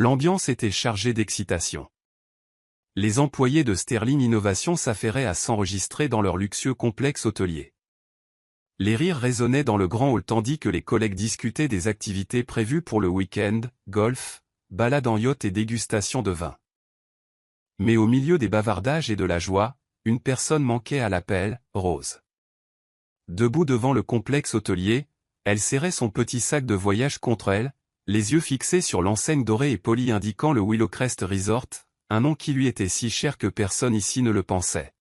L'ambiance était chargée d'excitation. Les employés de Sterling Innovation s'affairaient à s'enregistrer dans leur luxueux complexe hôtelier. Les rires résonnaient dans le grand hall tandis que les collègues discutaient des activités prévues pour le week-end, golf, balade en yacht et dégustation de vin. Mais au milieu des bavardages et de la joie, une personne manquait à l'appel, Rose. Debout devant le complexe hôtelier, elle serrait son petit sac de voyage contre elle, les yeux fixés sur l'enseigne dorée et polie indiquant le Willowcrest Resort, un nom qui lui était si cher que personne ici ne le pensait.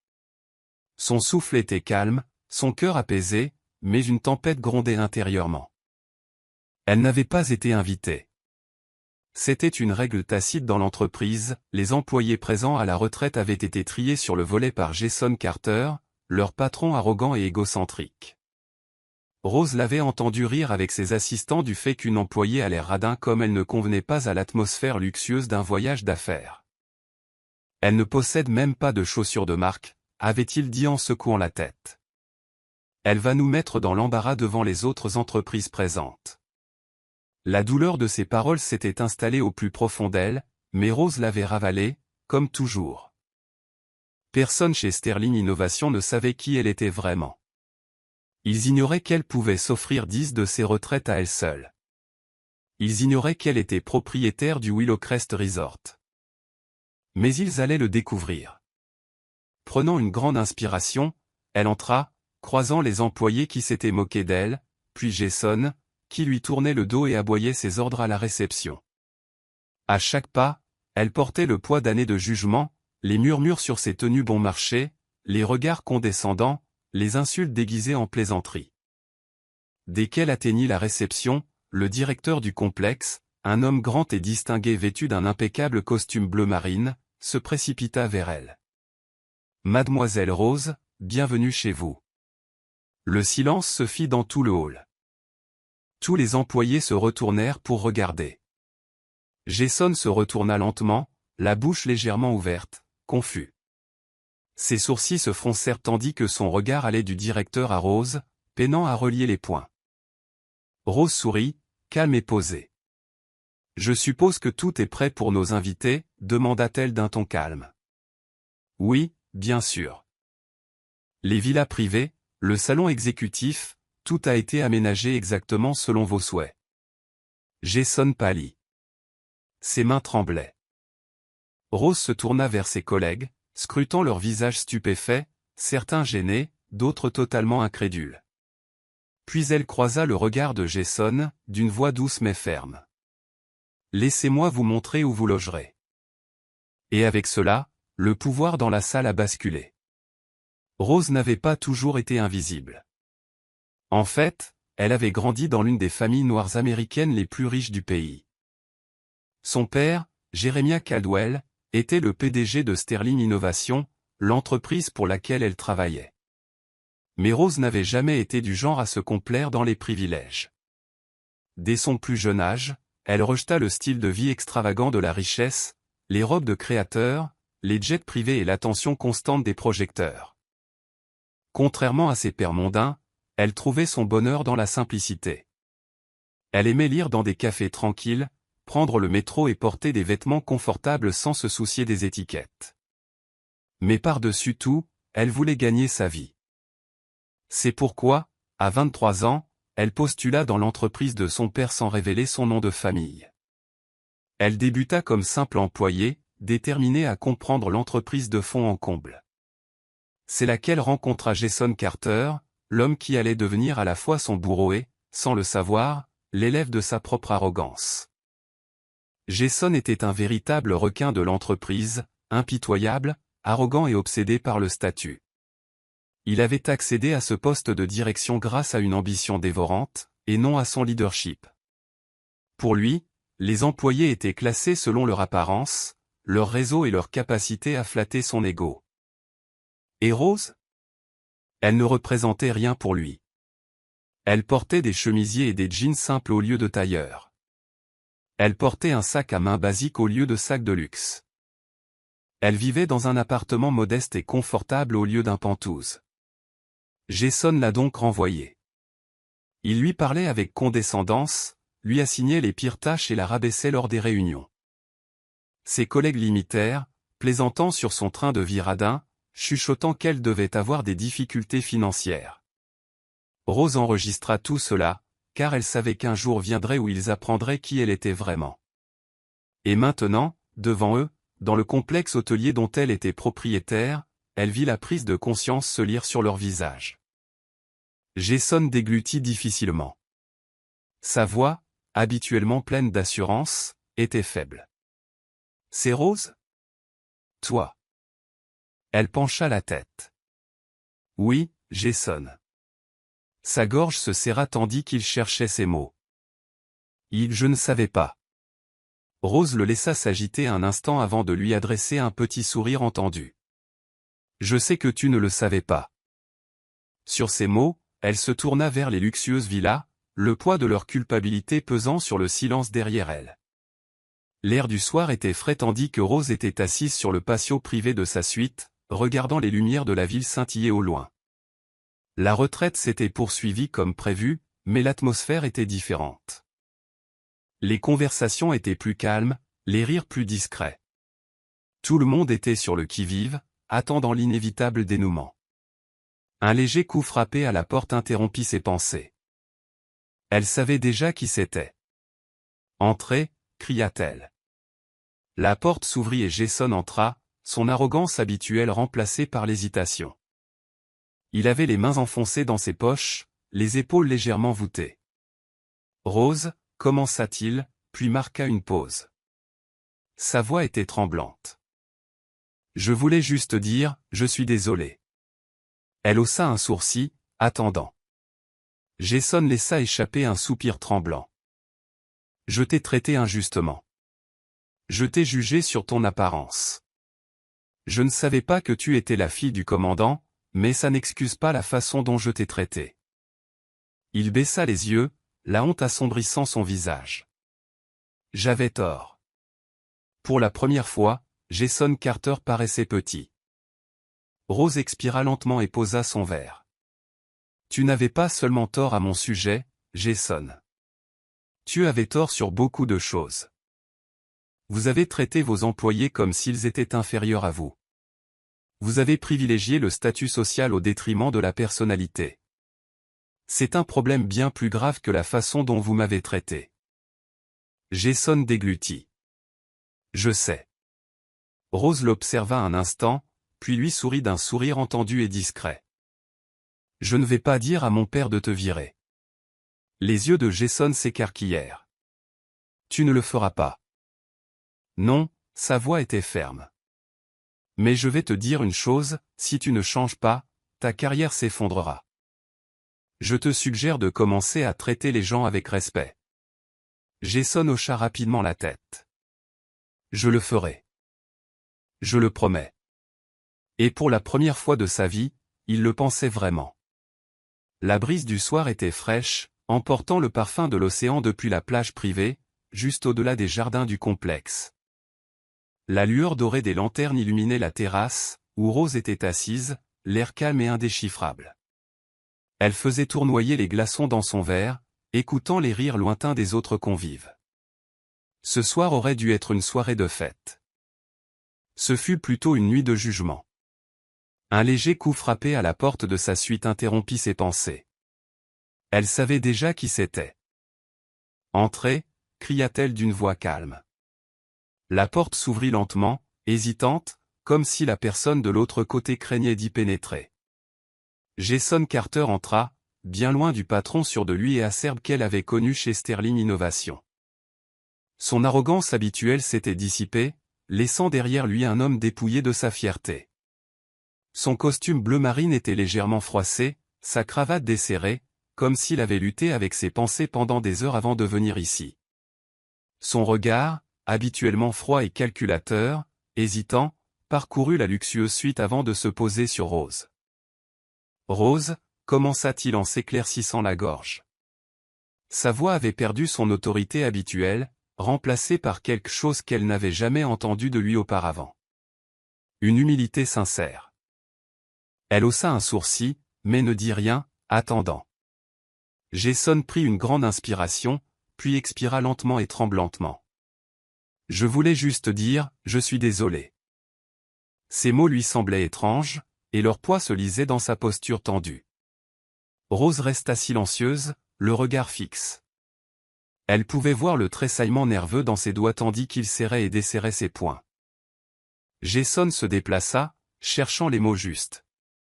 Son souffle était calme, son cœur apaisé, mais une tempête grondait intérieurement. Elle n'avait pas été invitée. C'était une règle tacite dans l'entreprise, les employés présents à la retraite avaient été triés sur le volet par Jason Carter, leur patron arrogant et égocentrique. Rose l'avait entendu rire avec ses assistants du fait qu'une employée à l'air radin comme elle ne convenait pas à l'atmosphère luxueuse d'un voyage d'affaires. Elle ne possède même pas de chaussures de marque, avait-il dit en secouant la tête. Elle va nous mettre dans l'embarras devant les autres entreprises présentes. La douleur de ces paroles s'était installée au plus profond d'elle, mais Rose l'avait ravalée, comme toujours. Personne chez Sterling Innovation ne savait qui elle était vraiment. Ils ignoraient qu'elle pouvait s'offrir 10 de ses retraites à elle seule. Ils ignoraient qu'elle était propriétaire du Willowcrest Resort. Mais ils allaient le découvrir. Prenant une grande inspiration, elle entra, croisant les employés qui s'étaient moqués d'elle, puis Jason, qui lui tournait le dos et aboyait ses ordres à la réception. À chaque pas, elle portait le poids d'années de jugement, les murmures sur ses tenues bon marché, les regards condescendants, les insultes déguisées en plaisanterie. Dès qu'elle atteignit la réception, le directeur du complexe, un homme grand et distingué vêtu d'un impeccable costume bleu marine, se précipita vers elle. « Mademoiselle Rose, bienvenue chez vous. » Le silence se fit dans tout le hall. Tous les employés se retournèrent pour regarder. Jason se retourna lentement, la bouche légèrement ouverte, confus. Ses sourcils se froncèrent tandis que son regard allait du directeur à Rose, peinant à relier les points. Rose sourit, calme et posée. « Je suppose que tout est prêt pour nos invités, demanda-t-elle d'un ton calme. « Oui, bien sûr. Les villas privées, le salon exécutif, tout a été aménagé exactement selon vos souhaits. » Jason pâlit. Ses mains tremblaient. Rose se tourna vers ses collègues, scrutant leurs visages stupéfaits, certains gênés, d'autres totalement incrédules. Puis elle croisa le regard de Jason, d'une voix douce mais ferme. « Laissez-moi vous montrer où vous logerez. » Et avec cela, le pouvoir dans la salle a basculé. Rose n'avait pas toujours été invisible. En fait, elle avait grandi dans l'une des familles noires américaines les plus riches du pays. Son père, Jeremiah Caldwell, était le PDG de Sterling Innovation, l'entreprise pour laquelle elle travaillait. Mais Rose n'avait jamais été du genre à se complaire dans les privilèges. Dès son plus jeune âge, elle rejeta le style de vie extravagant de la richesse, les robes de créateurs, les jets privés et l'attention constante des projecteurs. Contrairement à ses pères mondains, elle trouvait son bonheur dans la simplicité. Elle aimait lire dans des cafés tranquilles, prendre le métro et porter des vêtements confortables sans se soucier des étiquettes. Mais par-dessus tout, elle voulait gagner sa vie. C'est pourquoi, à 23 ans, elle postula dans l'entreprise de son père sans révéler son nom de famille. Elle débuta comme simple employée, déterminée à comprendre l'entreprise de fond en comble. C'est là qu'elle rencontra Jason Carter, l'homme qui allait devenir à la fois son bourreau et, sans le savoir, l'élève de sa propre arrogance. Jason était un véritable requin de l'entreprise, impitoyable, arrogant et obsédé par le statut. Il avait accédé à ce poste de direction grâce à une ambition dévorante, et non à son leadership. Pour lui, les employés étaient classés selon leur apparence, leur réseau et leur capacité à flatter son ego. Et Rose ? Elle ne représentait rien pour lui. Elle portait des chemisiers et des jeans simples au lieu de tailleurs. Elle portait un sac à main basique au lieu de sac de luxe. Elle vivait dans un appartement modeste et confortable au lieu d'un penthouse. Jason l'a donc renvoyée. Il lui parlait avec condescendance, lui assignait les pires tâches et la rabaissait lors des réunions. Ses collègues l'imitèrent, plaisantant sur son train de vie radin, chuchotant qu'elle devait avoir des difficultés financières. Rose enregistra tout cela, car elle savait qu'un jour viendrait où ils apprendraient qui elle était vraiment. Et maintenant, devant eux, dans le complexe hôtelier dont elle était propriétaire, elle vit la prise de conscience se lire sur leur visage. Jason déglutit difficilement. Sa voix, habituellement pleine d'assurance, était faible. « C'est Rose ? Toi ?» Elle pencha la tête. « Oui, Jason. » Sa gorge se serra tandis qu'il cherchait ses mots. Je ne savais pas. Rose le laissa s'agiter un instant avant de lui adresser un petit sourire entendu. « Je sais que tu ne le savais pas. » Sur ces mots, elle se tourna vers les luxueuses villas, le poids de leur culpabilité pesant sur le silence derrière elle. L'air du soir était frais tandis que Rose était assise sur le patio privé de sa suite, regardant les lumières de la ville scintiller au loin. La retraite s'était poursuivie comme prévu, mais l'atmosphère était différente. Les conversations étaient plus calmes, les rires plus discrets. Tout le monde était sur le qui-vive, attendant l'inévitable dénouement. Un léger coup frappé à la porte interrompit ses pensées. Elle savait déjà qui c'était. « Entrez !» cria-t-elle. La porte s'ouvrit et Jason entra, son arrogance habituelle remplacée par l'hésitation. Il avait les mains enfoncées dans ses poches, les épaules légèrement voûtées. « Rose !» commença-t-il, puis marqua une pause. Sa voix était tremblante. « Je voulais juste dire, je suis désolé. » Elle haussa un sourcil, attendant. Jason laissa échapper un soupir tremblant. « Je t'ai traité injustement. Je t'ai jugé sur ton apparence. Je ne savais pas que tu étais la fille du commandant, mais ça n'excuse pas la façon dont je t'ai traité. » Il baissa les yeux, la honte assombrissant son visage. J'avais tort. Pour la première fois, Jason Carter paraissait petit. Rose expira lentement et posa son verre. Tu n'avais pas seulement tort à mon sujet, Jason. Tu avais tort sur beaucoup de choses. Vous avez traité vos employés comme s'ils étaient inférieurs à vous. Vous avez privilégié le statut social au détriment de la personnalité. C'est un problème bien plus grave que la façon dont vous m'avez traité. Jason déglutit. Je sais. Rose l'observa un instant, puis lui sourit d'un sourire entendu et discret. Je ne vais pas dire à mon père de te virer. Les yeux de Jason s'écarquillèrent. Tu ne le feras pas. Non, sa voix était ferme. Mais je vais te dire une chose, si tu ne changes pas, ta carrière s'effondrera. Je te suggère de commencer à traiter les gens avec respect. Jason hocha rapidement la tête. Je le ferai. Je le promets. Et pour la première fois de sa vie, il le pensait vraiment. La brise du soir était fraîche, emportant le parfum de l'océan depuis la plage privée, juste au-delà des jardins du complexe. La lueur dorée des lanternes illuminait la terrasse, où Rose était assise, l'air calme et indéchiffrable. Elle faisait tournoyer les glaçons dans son verre, écoutant les rires lointains des autres convives. Ce soir aurait dû être une soirée de fête. Ce fut plutôt une nuit de jugement. Un léger coup frappé à la porte de sa suite interrompit ses pensées. Elle savait déjà qui c'était. « Entrez !» cria-t-elle d'une voix calme. La porte s'ouvrit lentement, hésitante, comme si la personne de l'autre côté craignait d'y pénétrer. Jason Carter entra, bien loin du patron sûr de lui et acerbe qu'elle avait connu chez Sterling Innovation. Son arrogance habituelle s'était dissipée, laissant derrière lui un homme dépouillé de sa fierté. Son costume bleu marine était légèrement froissé, sa cravate desserrée, comme s'il avait lutté avec ses pensées pendant des heures avant de venir ici. Son regard, habituellement froid et calculateur, hésitant, parcourut la luxueuse suite avant de se poser sur Rose. « Rose » commença-t-il en s'éclaircissant la gorge. Sa voix avait perdu son autorité habituelle, remplacée par quelque chose qu'elle n'avait jamais entendu de lui auparavant. Une humilité sincère. Elle haussa un sourcil, mais ne dit rien, attendant. Jason prit une grande inspiration, puis expira lentement et tremblantement. Je voulais juste dire, je suis désolé. Ces mots lui semblaient étranges, et leur poids se lisait dans sa posture tendue. Rose resta silencieuse, le regard fixe. Elle pouvait voir le tressaillement nerveux dans ses doigts tandis qu'il serrait et desserrait ses poings. Jason se déplaça, cherchant les mots justes.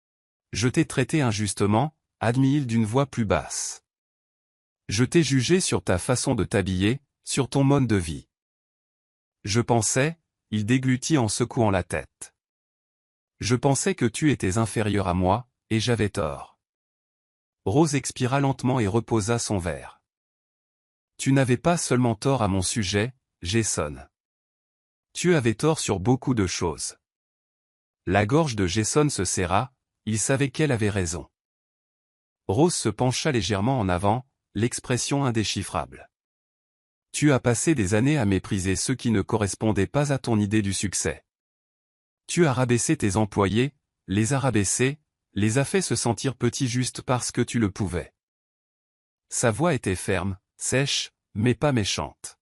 « Je t'ai traité injustement », admit-il d'une voix plus basse. « Je t'ai jugé sur ta façon de t'habiller, sur ton mode de vie. Je pensais, » il déglutit en secouant la tête. « Je pensais que tu étais inférieur à moi, et j'avais tort. » Rose expira lentement et reposa son verre. « Tu n'avais pas seulement tort à mon sujet, Jason. Tu avais tort sur beaucoup de choses. » La gorge de Jason se serra, il savait qu'elle avait raison. Rose se pencha légèrement en avant, l'expression indéchiffrable. « Tu as passé des années à mépriser ceux qui ne correspondaient pas à ton idée du succès. Tu as rabaissé tes employés, les as rabaissés, les as fait se sentir petits juste parce que tu le pouvais. » Sa voix était ferme, sèche, mais pas méchante.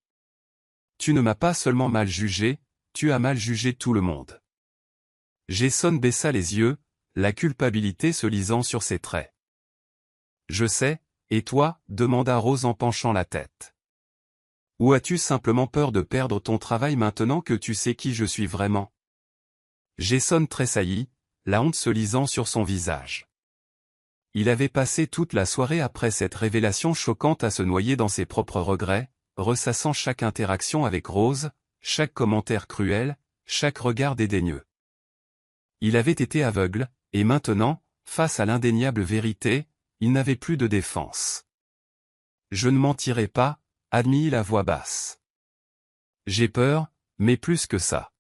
« Tu ne m'as pas seulement mal jugé, tu as mal jugé tout le monde. » Jason baissa les yeux, la culpabilité se lisant sur ses traits. « Je sais, et toi ?» demanda Rose en penchant la tête. « Ou as-tu simplement peur de perdre ton travail maintenant que tu sais qui je suis vraiment ?» Jason tressaillit, la honte se lisant sur son visage. Il avait passé toute la soirée après cette révélation choquante à se noyer dans ses propres regrets, ressassant chaque interaction avec Rose, chaque commentaire cruel, chaque regard dédaigneux. Il avait été aveugle, et maintenant, face à l'indéniable vérité, il n'avait plus de défense. « Je ne mentirai pas », admit-il à voix basse. « J'ai peur, mais plus que ça.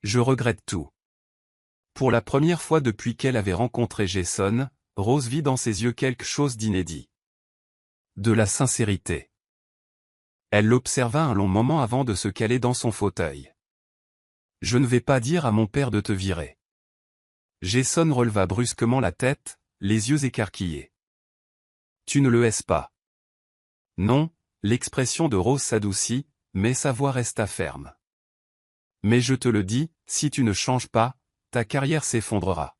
Je regrette tout. » Pour la première fois depuis qu'elle avait rencontré Jason, Rose vit dans ses yeux quelque chose d'inédit. De la sincérité. Elle l'observa un long moment avant de se caler dans son fauteuil. « Je ne vais pas dire à mon père de te virer. » Jason releva brusquement la tête, les yeux écarquillés. « Tu ne le hais pas. » Non, l'expression de Rose s'adoucit, mais sa voix resta ferme. « Mais je te le dis, si tu ne changes pas, ta carrière s'effondrera.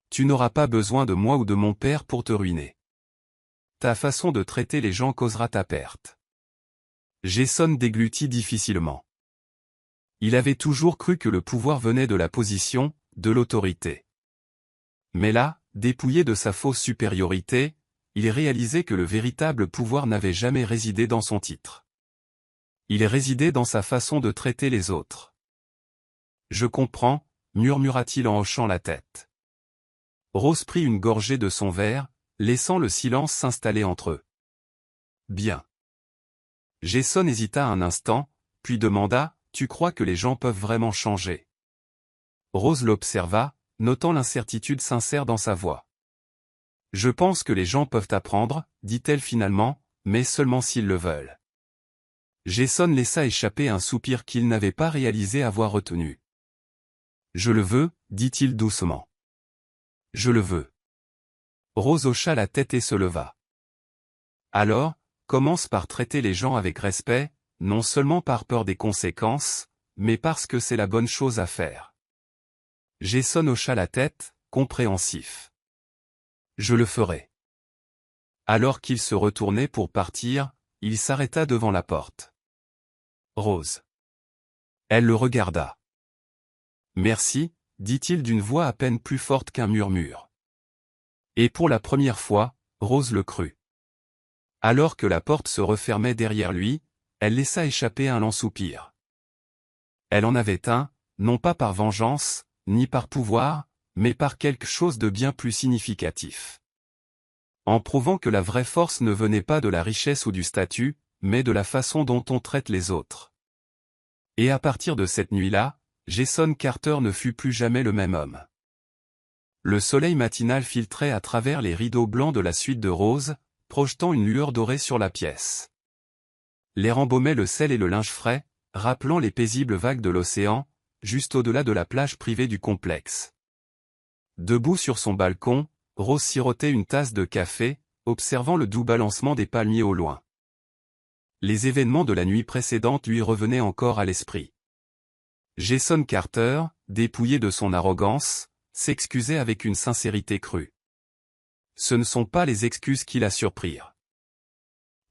Tu n'auras pas besoin de moi ou de mon père pour te ruiner. Ta façon de traiter les gens causera ta perte. » Jason déglutit difficilement. Il avait toujours cru que le pouvoir venait de la position, de l'autorité. Mais là, dépouillé de sa fausse supériorité, il réalisait que le véritable pouvoir n'avait jamais résidé dans son titre. Il résidait dans sa façon de traiter les autres. « Je comprends », murmura-t-il en hochant la tête. Rose prit une gorgée de son verre, laissant le silence s'installer entre eux. « Bien. » Jason hésita un instant, puis demanda, « Tu crois que les gens peuvent vraiment changer ?» Rose l'observa, notant l'incertitude sincère dans sa voix. « Je pense que les gens peuvent apprendre, » dit-elle finalement, « mais seulement s'ils le veulent. » Jason laissa échapper un soupir qu'il n'avait pas réalisé avoir retenu. « Je le veux, » dit-il doucement. « Je le veux. » Rose hocha la tête et se leva. « Alors, commence par traiter les gens avec respect, non seulement par peur des conséquences, mais parce que c'est la bonne chose à faire. » Jason hocha la tête, compréhensif. « Je le ferai. » Alors qu'il se retournait pour partir, il s'arrêta devant la porte. « Rose. » Elle le regarda. « Merci », dit-il d'une voix à peine plus forte qu'un murmure. Et pour la première fois, Rose le crut. Alors que la porte se refermait derrière lui, elle laissa échapper un lent soupir. Elle en avait un, non pas par vengeance, ni par pouvoir, mais par quelque chose de bien plus significatif. En prouvant que la vraie force ne venait pas de la richesse ou du statut, mais de la façon dont on traite les autres. Et à partir de cette nuit-là, Jason Carter ne fut plus jamais le même homme. Le soleil matinal filtrait à travers les rideaux blancs de la suite de Rose, projetant une lueur dorée sur la pièce. L'air embaumait le sel et le linge frais, rappelant les paisibles vagues de l'océan, juste au-delà de la plage privée du complexe. Debout sur son balcon, Rose sirotait une tasse de café, observant le doux balancement des palmiers au loin. Les événements de la nuit précédente lui revenaient encore à l'esprit. Jason Carter, dépouillé de son arrogance, s'excusait avec une sincérité crue. Ce ne sont pas les excuses qui la surprirent.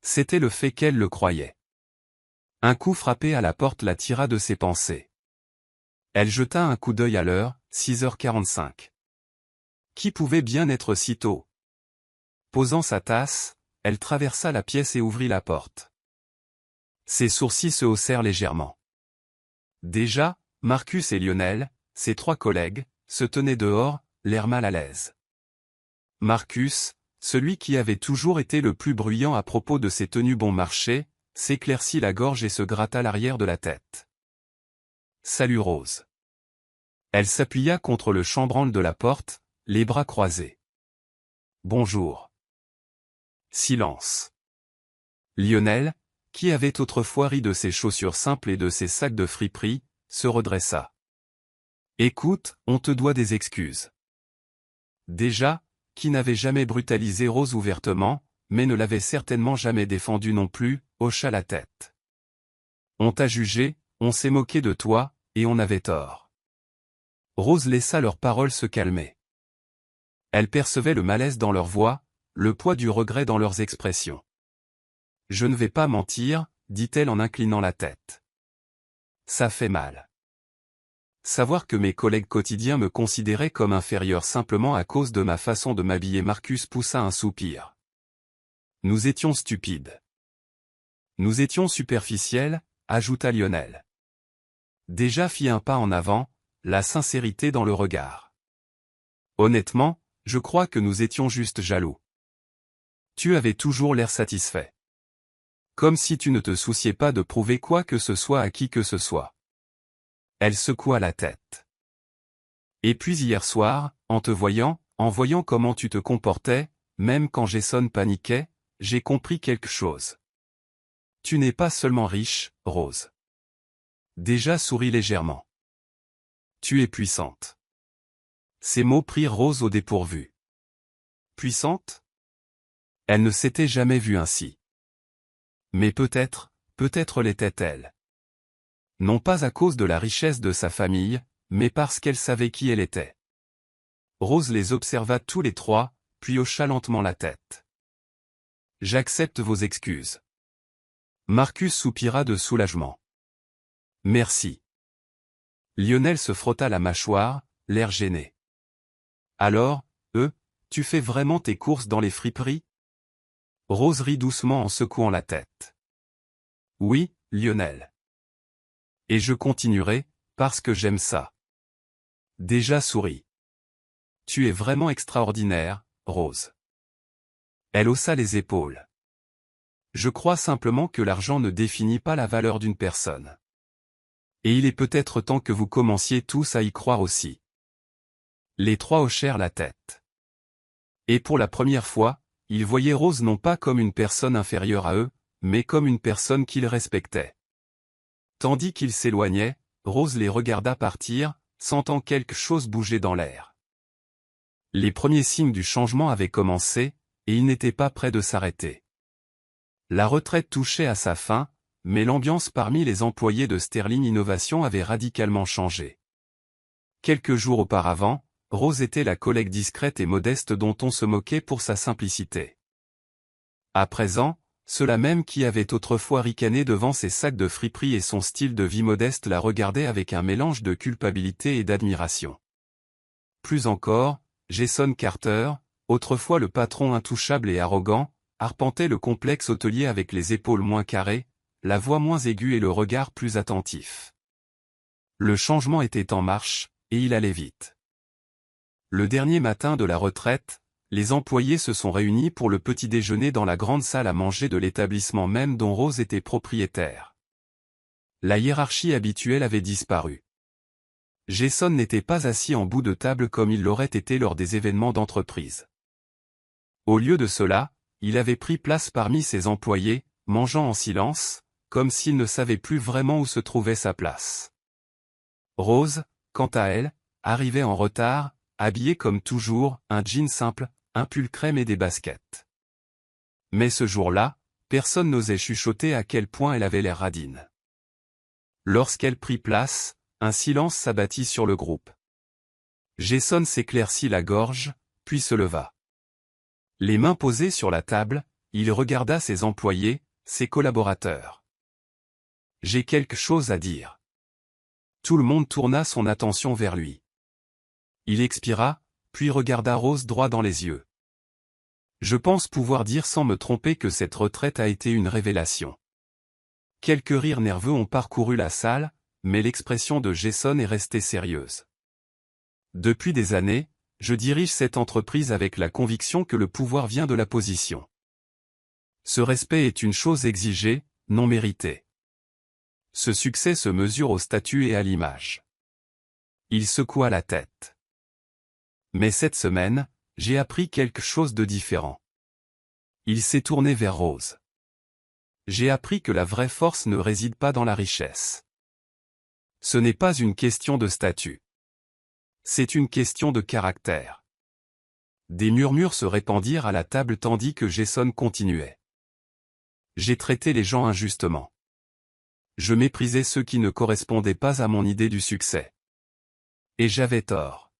C'était le fait qu'elle le croyait. Un coup frappé à la porte la tira de ses pensées. Elle jeta un coup d'œil à l'heure, 6h45. Qui pouvait bien être si tôt? Posant sa tasse, elle traversa la pièce et ouvrit la porte. Ses sourcils se haussèrent légèrement. Déjà, Marcus et Lionel, ses 3 collègues, se tenaient dehors, l'air mal à l'aise. Marcus, celui qui avait toujours été le plus bruyant à propos de ses tenues bon marché, s'éclaircit la gorge et se gratta l'arrière de la tête. « Salut Rose. » Elle s'appuya contre le chambranle de la porte, les bras croisés. « Bonjour. » Silence. Lionel, qui avait autrefois ri de ses chaussures simples et de ses sacs de friperie, se redressa. « Écoute, on te doit des excuses. » Déjà, qui n'avait jamais brutalisé Rose ouvertement, mais ne l'avait certainement jamais défendue non plus, hocha la tête. « On t'a jugé, on s'est moqué de toi, et on avait tort. » Rose laissa leurs paroles se calmer. Elle percevait le malaise dans leur voix, le poids du regret dans leurs expressions. « Je ne vais pas mentir, » dit-elle en inclinant la tête. « Ça fait mal. Savoir que mes collègues quotidiens me considéraient comme inférieur simplement à cause de ma façon de m'habiller. » Marcus poussa un soupir. « Nous étions stupides. Nous étions superficiels, » ajouta Lionel. Déjà fit un pas en avant, la sincérité dans le regard. « Honnêtement, je crois que nous étions juste jaloux. Tu avais toujours l'air satisfait. Comme si tu ne te souciais pas de prouver quoi que ce soit à qui que ce soit. » Elle secoua la tête. « Et puis hier soir, en te voyant, en voyant comment tu te comportais, même quand Jason paniquait, j'ai compris quelque chose. Tu n'es pas seulement riche, Rose. » Déjà sourit légèrement. « Tu es puissante. » Ces mots prirent Rose au dépourvu. Puissante? Elle ne s'était jamais vue ainsi. Mais peut-être l'était-elle. Non pas à cause de la richesse de sa famille, mais parce qu'elle savait qui elle était. Rose les observa tous les 3, puis hocha lentement la tête. « J'accepte vos excuses. » Marcus soupira de soulagement. « Merci. » Lionel se frotta la mâchoire, l'air gêné. « Alors, tu fais vraiment tes courses dans les friperies? » Rose rit doucement en secouant la tête. « Oui, Lionel. Et je continuerai, parce que j'aime ça. » Déjà sourit. « Tu es vraiment extraordinaire, Rose. » Elle haussa les épaules. « Je crois simplement que l'argent ne définit pas la valeur d'une personne. Et il est peut-être temps que vous commenciez tous à y croire aussi. » Les 3 hochèrent la tête. Et pour la première fois, ils voyaient Rose non pas comme une personne inférieure à eux, mais comme une personne qu'ils respectaient. Tandis qu'ils s'éloignaient, Rose les regarda partir, sentant quelque chose bouger dans l'air. Les premiers signes du changement avaient commencé, et ils n'étaient pas près de s'arrêter. La retraite touchait à sa fin, mais l'ambiance parmi les employés de Sterling Innovation avait radicalement changé. Quelques jours auparavant, Rose était la collègue discrète et modeste dont on se moquait pour sa simplicité. À présent, ceux-là même qui avaient autrefois ricané devant ses sacs de friperie et son style de vie modeste la regardaient avec un mélange de culpabilité et d'admiration. Plus encore, Jason Carter, autrefois le patron intouchable et arrogant, arpentait le complexe hôtelier avec les épaules moins carrées, la voix moins aiguë et le regard plus attentif. Le changement était en marche, et il allait vite. Le dernier matin de la retraite, les employés se sont réunis pour le petit déjeuner dans la grande salle à manger de l'établissement même dont Rose était propriétaire. La hiérarchie habituelle avait disparu. Jason n'était pas assis en bout de table comme il l'aurait été lors des événements d'entreprise. Au lieu de cela, il avait pris place parmi ses employés, mangeant en silence, comme s'il ne savait plus vraiment où se trouvait sa place. Rose, quant à elle, arrivait en retard, habillée comme toujours, un jean simple, un pull crème et des baskets. Mais ce jour-là, personne n'osait chuchoter à quel point elle avait l'air radine. Lorsqu'elle prit place, un silence s'abattit sur le groupe. Jason s'éclaircit la gorge, puis se leva. Les mains posées sur la table, il regarda ses employés, ses collaborateurs. « J'ai quelque chose à dire. » Tout le monde tourna son attention vers lui. Il expira, puis regarda Rose droit dans les yeux. « Je pense pouvoir dire sans me tromper que cette retraite a été une révélation. » Quelques rires nerveux ont parcouru la salle, mais l'expression de Jason est restée sérieuse. « Depuis des années, je dirige cette entreprise avec la conviction que le pouvoir vient de la position. Ce respect est une chose exigée, non méritée. Ce succès se mesure au statut et à l'image. » Il secoua la tête. « Mais cette semaine, j'ai appris quelque chose de différent. » Il s'est tourné vers Rose. « J'ai appris que la vraie force ne réside pas dans la richesse. Ce n'est pas une question de statut. C'est une question de caractère. » Des murmures se répandirent à la table tandis que Jason continuait. « J'ai traité les gens injustement. Je méprisais ceux qui ne correspondaient pas à mon idée du succès. Et j'avais tort. »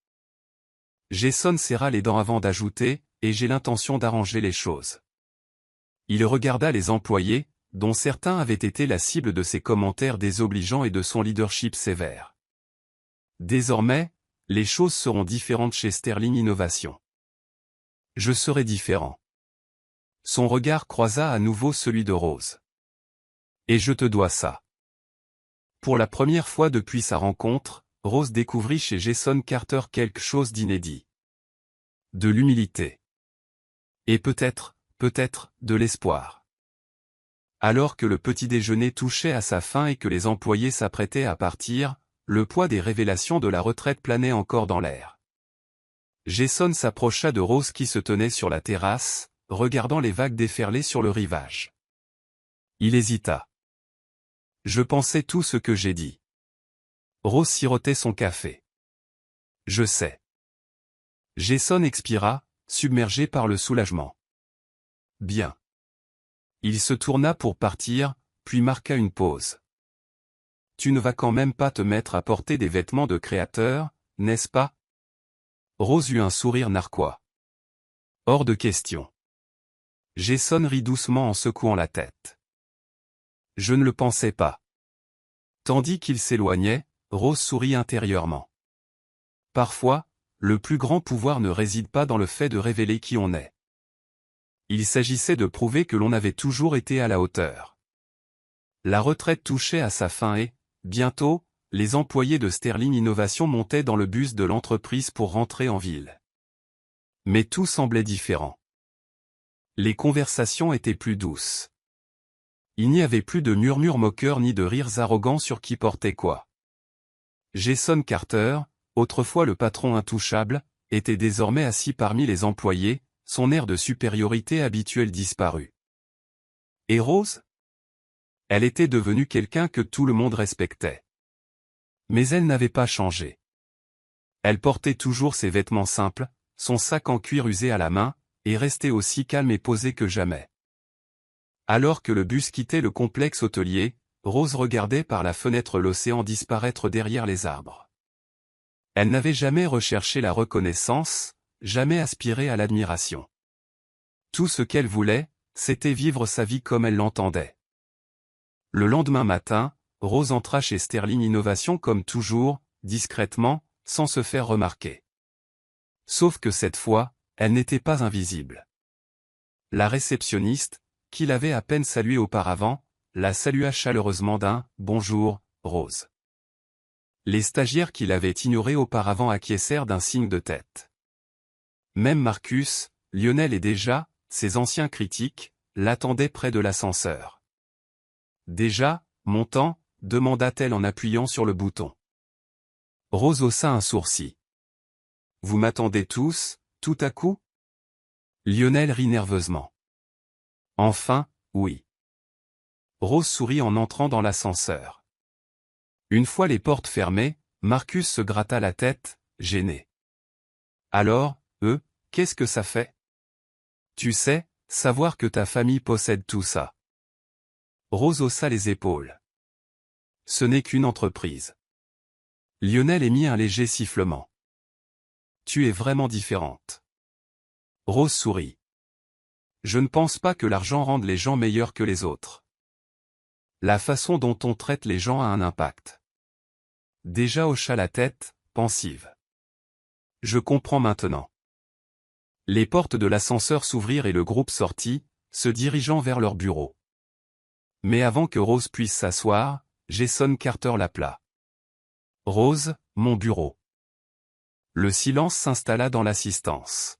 Jason serra les dents avant d'ajouter, « et j'ai l'intention d'arranger les choses. » Il regarda les employés, dont certains avaient été la cible de ses commentaires désobligeants et de son leadership sévère. « Désormais, les choses seront différentes chez Sterling Innovation. Je serai différent. » Son regard croisa à nouveau celui de Rose. « Et je te dois ça. » Pour la première fois depuis sa rencontre, Rose découvrit chez Jason Carter quelque chose d'inédit. De l'humilité. Et peut-être, de l'espoir. Alors que le petit déjeuner touchait à sa fin et que les employés s'apprêtaient à partir, le poids des révélations de la retraite planait encore dans l'air. Jason s'approcha de Rose qui se tenait sur la terrasse, regardant les vagues déferler sur le rivage. Il hésita. « Je pensais tout ce que j'ai dit. » Rose sirotait son café. « Je sais. » Jason expira, submergé par le soulagement. « Bien. » Il se tourna pour partir, puis marqua une pause. « Tu ne vas quand même pas te mettre à porter des vêtements de créateur, n'est-ce pas ?» Rose eut un sourire narquois. « Hors de question. » Jason rit doucement en secouant la tête. « Je ne le pensais pas. » Tandis qu'il s'éloignait, Rose sourit intérieurement. Parfois, le plus grand pouvoir ne réside pas dans le fait de révéler qui on est. Il s'agissait de prouver que l'on avait toujours été à la hauteur. La retraite touchait à sa fin et, bientôt, les employés de Sterling Innovation montaient dans le bus de l'entreprise pour rentrer en ville. Mais tout semblait différent. Les conversations étaient plus douces. Il n'y avait plus de murmures moqueurs ni de rires arrogants sur qui portait quoi. Jason Carter, autrefois le patron intouchable, était désormais assis parmi les employés, son air de supériorité habituel disparu. Et Rose ? Elle était devenue quelqu'un que tout le monde respectait. Mais elle n'avait pas changé. Elle portait toujours ses vêtements simples, son sac en cuir usé à la main, et restait aussi calme et posée que jamais. Alors que le bus quittait le complexe hôtelier, Rose regardait par la fenêtre l'océan disparaître derrière les arbres. Elle n'avait jamais recherché la reconnaissance, jamais aspiré à l'admiration. Tout ce qu'elle voulait, c'était vivre sa vie comme elle l'entendait. Le lendemain matin, Rose entra chez Sterling Innovation comme toujours, discrètement, sans se faire remarquer. Sauf que cette fois, elle n'était pas invisible. La réceptionniste, qui l'avait à peine saluée auparavant, la salua chaleureusement d'un « Bonjour, Rose ». Les stagiaires qui l'avaient ignorée auparavant acquiescèrent d'un signe de tête. Même Marcus, Lionel et déjà, ses anciens critiques, l'attendaient près de l'ascenseur. « Déjà, montant ?» demanda-t-elle en appuyant sur le bouton. Rose haussa un sourcil. « Vous m'attendez tous, tout à coup ?» Lionel rit nerveusement. « Enfin, oui. » Rose sourit en entrant dans l'ascenseur. Une fois les portes fermées, Marcus se gratta la tête, gêné. « Alors, qu'est-ce que ça fait ? Tu sais, savoir que ta famille possède tout ça. » Rose haussa les épaules. Ce n'est qu'une entreprise. Lionel émit un léger sifflement. Tu es vraiment différente. Rose sourit. Je ne pense pas que l'argent rende les gens meilleurs que les autres. La façon dont on traite les gens a un impact. Déjà hocha la tête, pensive. Je comprends maintenant. Les portes de l'ascenseur s'ouvrirent et le groupe sortit, se dirigeant vers leur bureau. Mais avant que Rose puisse s'asseoir, Jason Carter l'appela. Rose, mon bureau. Le silence s'installa dans l'assistance.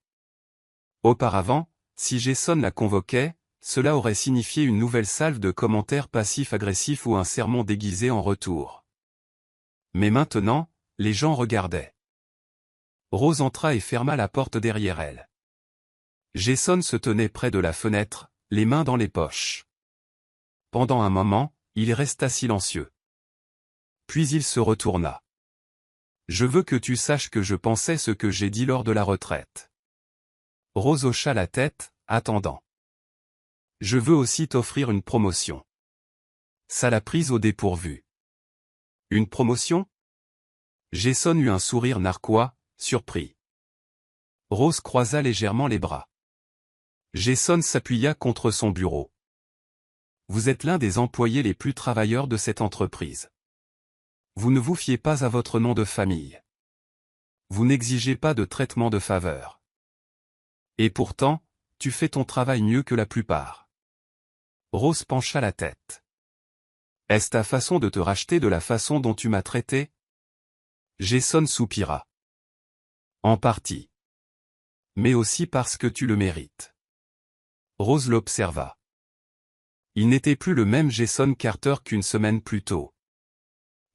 Auparavant, si Jason la convoquait, cela aurait signifié une nouvelle salve de commentaires passifs-agressifs ou un sermon déguisé en retour. Mais maintenant, les gens regardaient. Rose entra et ferma la porte derrière elle. Jason se tenait près de la fenêtre, les mains dans les poches. Pendant un moment, il resta silencieux. Puis il se retourna. Je veux que tu saches que je pensais ce que j'ai dit lors de la retraite. Rose hocha la tête, attendant. Je veux aussi t'offrir une promotion. Ça l'a prise au dépourvu. Une promotion? Jason eut un sourire narquois, surpris. Rose croisa légèrement les bras. Jason s'appuya contre son bureau. Vous êtes l'un des employés les plus travailleurs de cette entreprise. Vous ne vous fiez pas à votre nom de famille. Vous n'exigez pas de traitement de faveur. Et pourtant, tu fais ton travail mieux que la plupart. Rose pencha la tête. Est-ce ta façon de te racheter de la façon dont tu m'as traité? Jason soupira. En partie. Mais aussi parce que tu le mérites. Rose l'observa. Il n'était plus le même Jason Carter qu'une semaine plus tôt.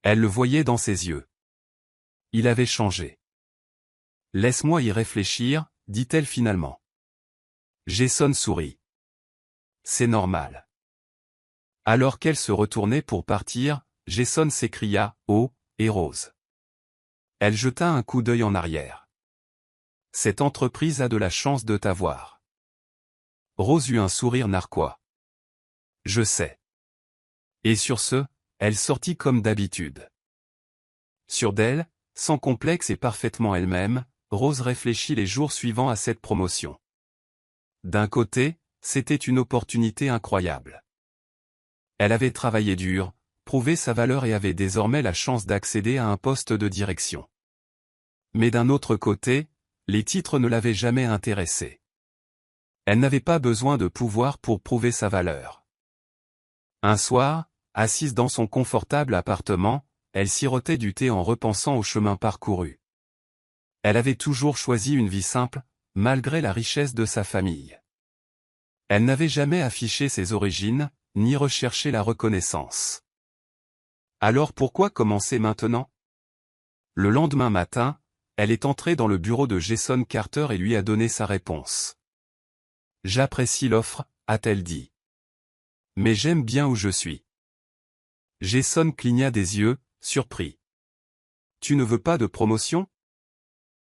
Elle le voyait dans ses yeux. Il avait changé. Laisse-moi y réfléchir, dit-elle finalement. Jason sourit. C'est normal. Alors qu'elle se retournait pour partir, Jason s'écria « Oh, et Rose ». Elle jeta un coup d'œil en arrière. Cette entreprise a de la chance de t'avoir. Rose eut un sourire narquois. Je sais. Et sur ce, elle sortit comme d'habitude. Sûre d'elle, sans complexe et parfaitement elle-même, Rose réfléchit les jours suivants à cette promotion. D'un côté, c'était une opportunité incroyable. Elle avait travaillé dur, prouvé sa valeur et avait désormais la chance d'accéder à un poste de direction. Mais d'un autre côté, les titres ne l'avaient jamais intéressée. Elle n'avait pas besoin de pouvoir pour prouver sa valeur. Un soir, assise dans son confortable appartement, elle sirotait du thé en repensant au chemin parcouru. Elle avait toujours choisi une vie simple, malgré la richesse de sa famille. Elle n'avait jamais affiché ses origines, ni recherché la reconnaissance. Alors pourquoi commencer maintenant? Le lendemain matin, elle est entrée dans le bureau de Jason Carter et lui a donné sa réponse. J'apprécie l'offre, a-t-elle dit. Mais j'aime bien où je suis. Jason cligna des yeux, surpris. Tu ne veux pas de promotion?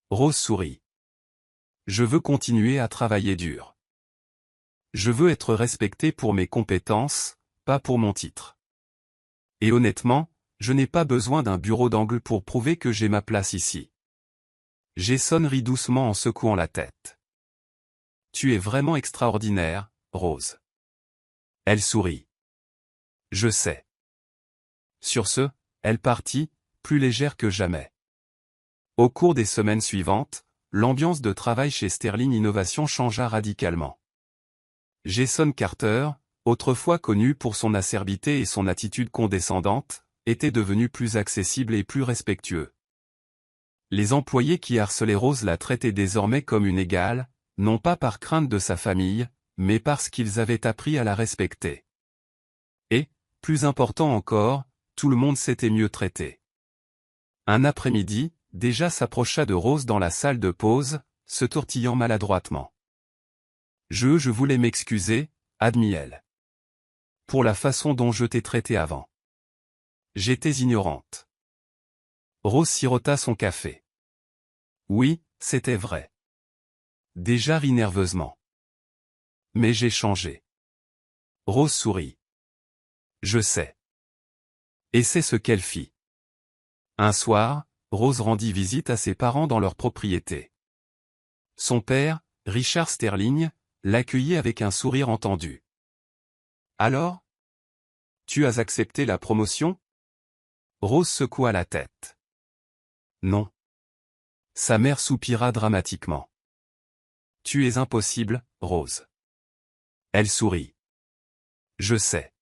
Rose sourit. Je veux continuer à travailler dur. Je veux être respecté pour mes compétences, pas pour mon titre. Et honnêtement, je n'ai pas besoin d'un bureau d'angle pour prouver que j'ai ma place ici. Jason rit doucement en secouant la tête. Tu es vraiment extraordinaire, Rose. Elle sourit. Je sais. Sur ce, elle partit, plus légère que jamais. Au cours des semaines suivantes, l'ambiance de travail chez Sterling Innovation changea radicalement. Jason Carter, autrefois connu pour son acerbité et son attitude condescendante, était devenu plus accessible et plus respectueux. Les employés qui harcelaient Rose la traitaient désormais comme une égale, non pas par crainte de sa famille, mais parce qu'ils avaient appris à la respecter. Et, plus important encore, tout le monde s'était mieux traité. Un après-midi, déjà s'approcha de Rose dans la salle de pause, se tortillant maladroitement. Je voulais m'excuser, admit-elle. Pour la façon dont je t'ai traité avant. J'étais ignorante. Rose sirota son café. Oui, c'était vrai. Déjà rit nerveusement. Mais j'ai changé. Rose sourit. Je sais. Et c'est ce qu'elle fit. Un soir, Rose rendit visite à ses parents dans leur propriété. Son père, Richard Sterling, l'accueillit avec un sourire entendu. « Alors ? Tu as accepté la promotion ?» Rose secoua la tête. « Non. » Sa mère soupira dramatiquement. « Tu es impossible, Rose. » Elle sourit. « Je sais. »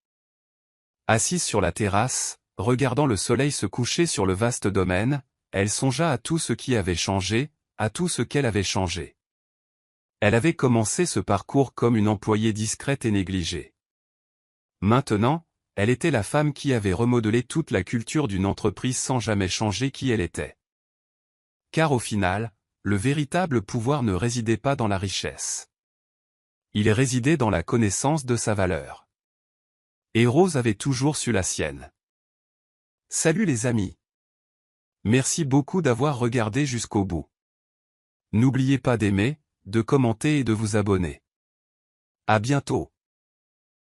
Assise sur la terrasse, regardant le soleil se coucher sur le vaste domaine, elle songea à tout ce qui avait changé, à tout ce qu'elle avait changé. Elle avait commencé ce parcours comme une employée discrète et négligée. Maintenant, elle était la femme qui avait remodelé toute la culture d'une entreprise sans jamais changer qui elle était. Car au final, le véritable pouvoir ne résidait pas dans la richesse. Il résidait dans la connaissance de sa valeur. Et Rose avait toujours su la sienne. Salut les amis. Merci beaucoup d'avoir regardé jusqu'au bout. N'oubliez pas d'aimer, de commenter et de vous abonner. À bientôt.